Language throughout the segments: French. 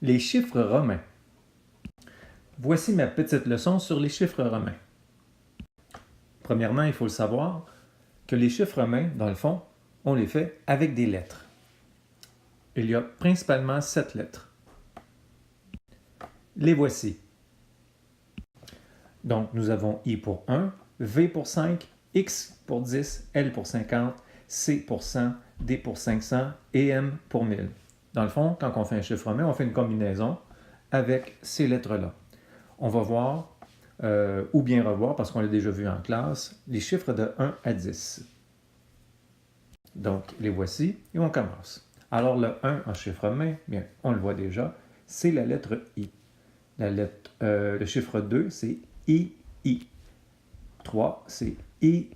Les chiffres romains. Voici ma petite leçon sur les chiffres romains. Premièrement, il faut le savoir que les chiffres romains, dans le fond, on les fait avec des lettres. Il y a principalement 7 lettres. Les voici. Donc, nous avons I pour 1, V pour 5, X pour 10, L pour 50, C pour 100, D pour 500 et M pour 1000. Dans le fond, quand on fait un chiffre romain, on fait une combinaison avec ces lettres-là. On va voir, ou bien revoir, parce qu'on l'a déjà vu en classe, les chiffres de 1 à 10. Donc, les voici et on commence. Alors, le 1 en chiffre romain, bien, on le voit déjà, c'est la lettre I. Le chiffre 2, c'est I. 3, c'est I.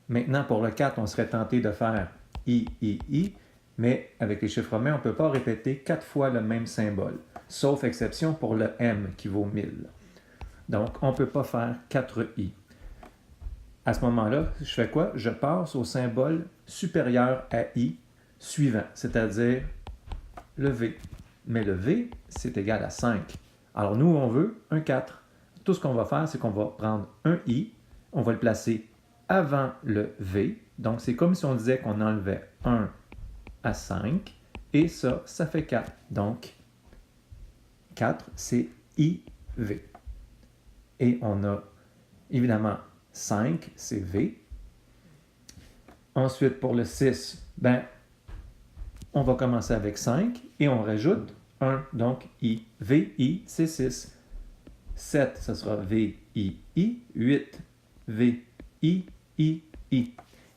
Maintenant, pour le 4, on serait tenté de faire I, mais avec les chiffres romains, on ne peut pas répéter 4 fois le même symbole, sauf exception pour le M qui vaut 1000. Donc, on ne peut pas faire 4 I. À ce moment-là, je fais quoi? Je passe au symbole supérieur à I suivant, c'est-à-dire le V. Mais le V, c'est égal à 5. Alors, nous, on veut un 4. Tout ce qu'on va faire, c'est qu'on va prendre un I, on va le placer avant le V. Donc, c'est comme si on disait qu'on enlevait 1 à 5. Et ça fait 4. Donc, 4, c'est IV. Et on a, évidemment, 5, c'est V. Ensuite, pour le 6, on va commencer avec 5 et on rajoute 1, donc I. VI, c'est 6. 7, ce sera VII. 8, VII.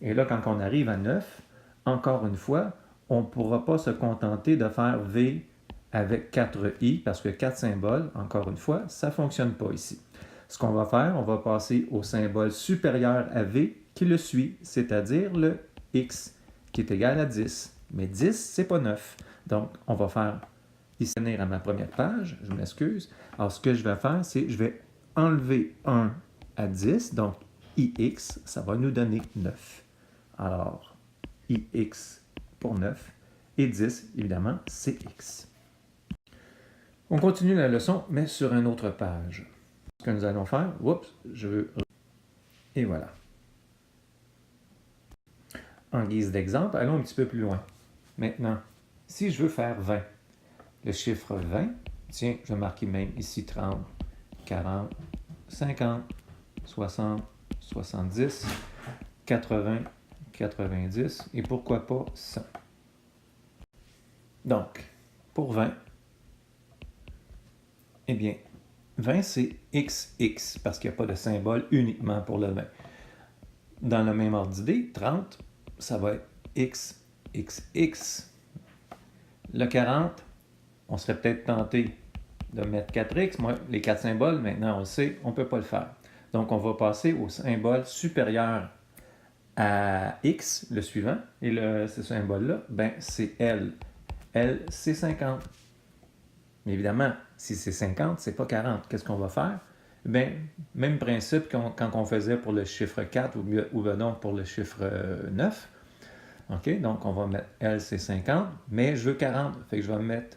Et là, quand on arrive à 9, encore une fois, on ne pourra pas se contenter de faire V avec 4 I, parce que 4 symboles, encore une fois, ça ne fonctionne pas ici. Ce qu'on va faire, on va passer au symbole supérieur à V qui le suit, c'est-à-dire le X, qui est égal à 10. Mais 10, c'est pas 9. Donc, on va faire ici à ma première page, je m'excuse. Alors, ce que je vais faire, c'est je vais enlever 1 à 10, donc IX, ça va nous donner 9. Alors, IX pour 9, et 10, évidemment, c'est X. On continue la leçon, mais sur une autre page. Ce que nous allons faire, et voilà. En guise d'exemple, allons un petit peu plus loin. Maintenant, si je veux faire 20, le chiffre 20, tiens, je vais marquer même ici 30, 40, 50, 60, 70, 80, 90 et pourquoi pas 100. Donc, pour 20, eh bien, 20 c'est XX parce qu'il n'y a pas de symbole uniquement pour le 20. Dans le même ordre d'idée, 30, ça va être XXX. Le 40, on serait peut-être tenté de mettre 4X. Moi, les 4 symboles, maintenant on le sait, on ne peut pas le faire. Donc, on va passer au symbole supérieur à X, le suivant. Et ce symbole-là, c'est L. L, c'est 50. Mais évidemment, si c'est 50, c'est pas 40. Qu'est-ce qu'on va faire? Même principe quand on faisait pour le chiffre 4 ou donc pour le chiffre 9. OK, donc on va mettre L, c'est 50, mais je veux 40. Fait que je vais mettre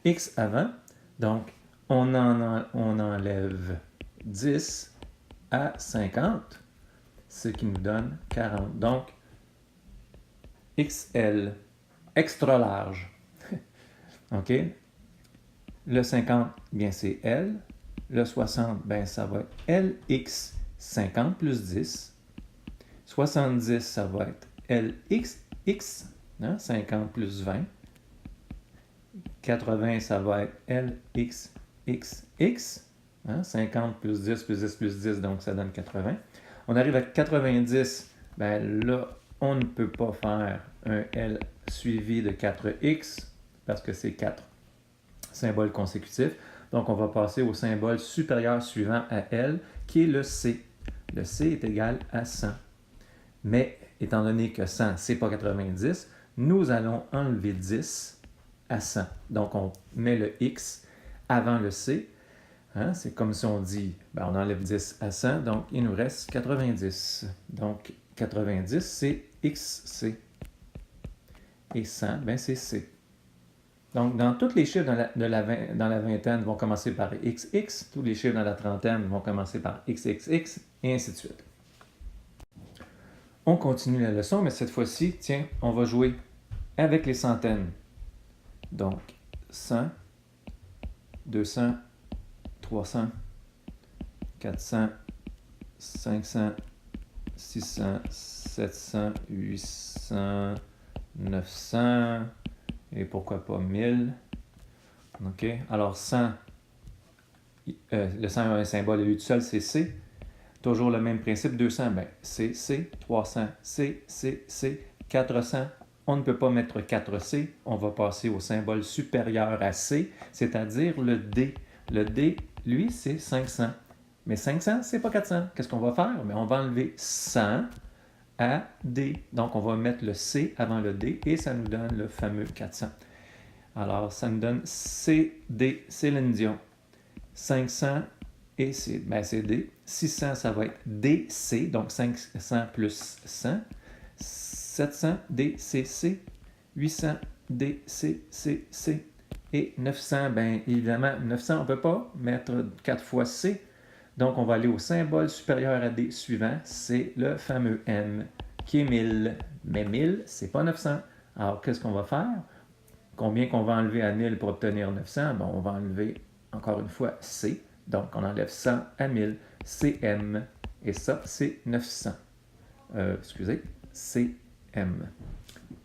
X avant. Donc, on enlève 10 à 50, ce qui nous donne 40. Donc, XL, extra large. OK? Le 50, bien c'est L. Le 60, ça va être LX, 50 plus 10. 70, ça va être LXX, 50 plus 20. 80, ça va être LXXX, 50 plus 10 plus 10 plus 10, donc ça donne 80. On arrive à 90, là, on ne peut pas faire un L suivi de 4X, parce que c'est 4 symboles consécutifs. Donc, on va passer au symbole supérieur suivant à L, qui est le C. Le C est égal à 100. Mais, étant donné que 100, c'est pas 90, nous allons enlever 10 à 100. Donc, on met le X avant le C. C'est comme si on dit, on enlève 10 à 100, donc il nous reste 90. Donc, 90, c'est XC. Et 100, c'est C. Donc, dans tous les chiffres dans la vingtaine vont commencer par XX, tous les chiffres dans la trentaine vont commencer par XXX, et ainsi de suite. On continue la leçon, mais cette fois-ci, tiens, on va jouer avec les centaines. Donc, 100, 200, 300, 400, 500, 600, 700, 800, 900, et pourquoi pas 1000. OK? Alors, 100, le 100 a un symbole, lui tout seul, c'est C. Toujours le même principe, 200, ben, c'est C, 300, C, 400. On ne peut pas mettre 4C, on va passer au symbole supérieur à C, c'est-à-dire le D. Le D, lui, c'est 500. Mais 500, c'est pas 400. Qu'est-ce qu'on va faire? Mais on va enlever 100 à D. Donc, on va mettre le C avant le D et ça nous donne le fameux 400. Alors, ça nous donne CD, Céline Dion. 500 et c'est D. 600, ça va être DC, donc 500 plus 100. 700, DCC. 800, DCCC. Et 900, bien évidemment, 900, on ne peut pas mettre 4 fois C. Donc, on va aller au symbole supérieur à D suivant. C'est le fameux M qui est 1000. Mais 1000, c'est pas 900. Alors, qu'est-ce qu'on va faire? Combien qu'on va enlever à 1000 pour obtenir 900? Bon, on va enlever encore une fois C. Donc, on enlève 100 à 1000. CM. Et ça, c'est 900. Excusez, CM.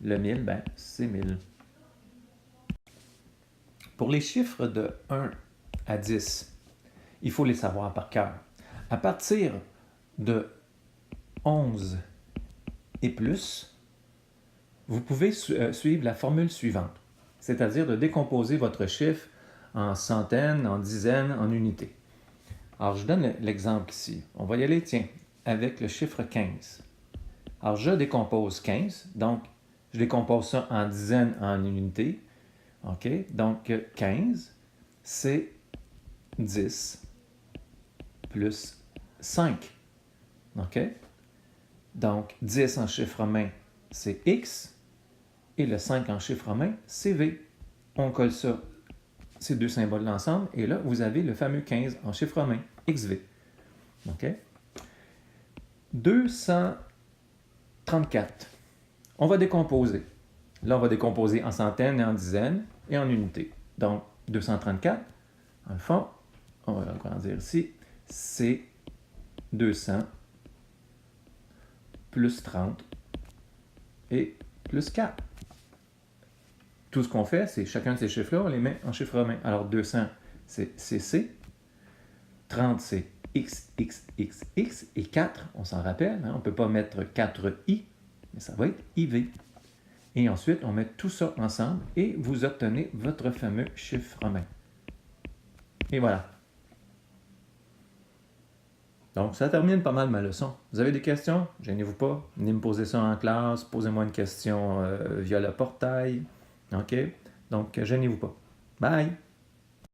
Le 1000, ben, c'est 1000. Pour les chiffres de 1 à 10, il faut les savoir par cœur. À partir de 11 et plus, vous pouvez suivre la formule suivante, c'est-à-dire de décomposer votre chiffre en centaines, en dizaines, en unités. Alors, je donne l'exemple ici. On va y aller, tiens, avec le chiffre 15. Alors, je décompose 15, donc je décompose ça en dizaines, en unités. OK? Donc, 15, c'est 10 plus 5. OK? Donc, 10 en chiffre romain, c'est X, et le 5 en chiffre romain, c'est V. On colle ça, ces deux symboles ensemble, et là, vous avez le fameux 15 en chiffre romain, XV. OK? 234. On va décomposer. Là, on va décomposer en centaines et en dizaines et en unités. Donc, 234, en le fond, on va agrandir ici, c'est 200 plus 30 et plus 4. Tout ce qu'on fait, c'est chacun de ces chiffres-là, on les met en chiffre romain. Alors, 200, c'est CC, 30, c'est XXXX, et 4, on s'en rappelle, hein, on ne peut pas mettre 4I, mais ça va être IV. Et ensuite, on met tout ça ensemble et vous obtenez votre fameux chiffre romain. Et voilà. Donc, ça termine pas mal ma leçon. Vous avez des questions? Gênez-vous pas. Venez me poser ça en classe. Posez-moi une question via le portail. OK? Donc, gênez-vous pas. Bye!